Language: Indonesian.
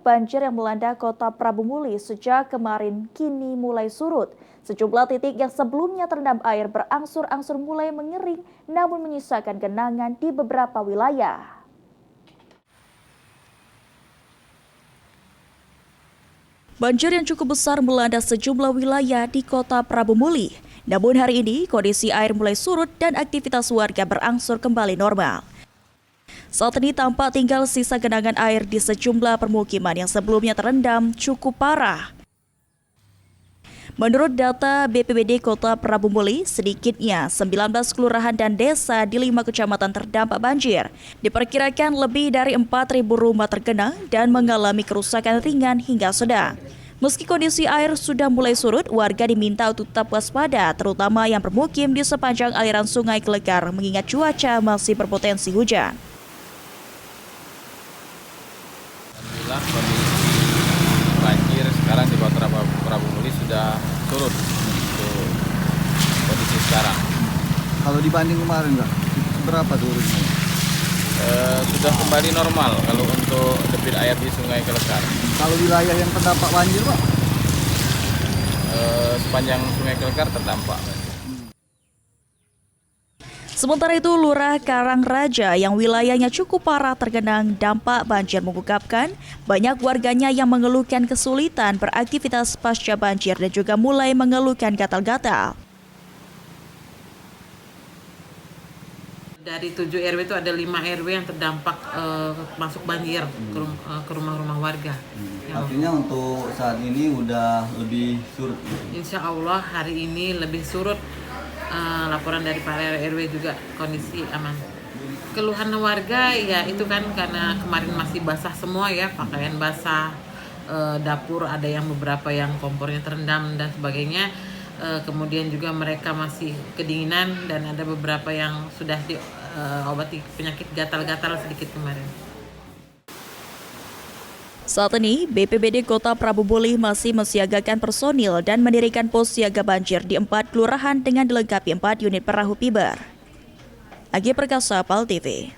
banjir yang melanda kota Prabu Muli sejak kemarin kini mulai surut. Sejumlah titik yang sebelumnya terendam air berangsur-angsur mulai mengering namun menyisakan genangan di beberapa wilayah. Banjir yang cukup besar melanda sejumlah wilayah di kota Prabu Muli. Namun hari ini kondisi air mulai surut dan aktivitas warga berangsur kembali normal. Saat ini tampak tinggal sisa genangan air di sejumlah permukiman yang sebelumnya terendam cukup parah. Menurut data BPBD Kota Prabu Muli, sedikitnya 19 kelurahan dan desa di 5 kecamatan terdampak banjir. Diperkirakan lebih dari 4.000 rumah tergenang dan mengalami kerusakan ringan hingga sedang. Meski kondisi air sudah mulai surut, warga diminta untuk tetap waspada, terutama yang bermukim di sepanjang aliran Sungai Kelekar, mengingat cuaca masih berpotensi hujan. Alhamdulillah kondisi banjir sekarang di Kota Prabu Muli sudah surut untuk kondisi sekarang. Kalau dibanding kemarin nggak, berapa surutnya? Sudah kembali normal kalau untuk debit air di Sungai Kelekar. Kalau wilayah yang terdampak banjir, Pak? Sepanjang Sungai Kelekar terdampak. Sementara itu, Lurah Karangraja yang wilayahnya cukup parah tergenang dampak banjir mengungkapkan banyak warganya yang mengeluhkan kesulitan beraktivitas pasca banjir dan juga mulai mengeluhkan gatal-gatal. Dari 7 RW itu ada 5 RW yang terdampak masuk banjir ke rumah-rumah warga. Artinya untuk saat ini udah lebih surut. Insya Allah hari ini lebih surut. Laporan dari para RW juga kondisi aman. Keluhan warga ya itu kan karena kemarin masih basah semua ya, pakaian basah, dapur ada yang beberapa yang kompornya terendam dan sebagainya. Kemudian juga mereka masih kedinginan dan ada beberapa yang sudah diobati penyakit gatal-gatal sedikit kemarin. Saat ini, BPBD Kota Prabu Muli masih mensiagakan personil dan mendirikan pos siaga banjir di 4 kelurahan dengan dilengkapi 4 unit perahu piber. Agi Perkasa, PAL TV.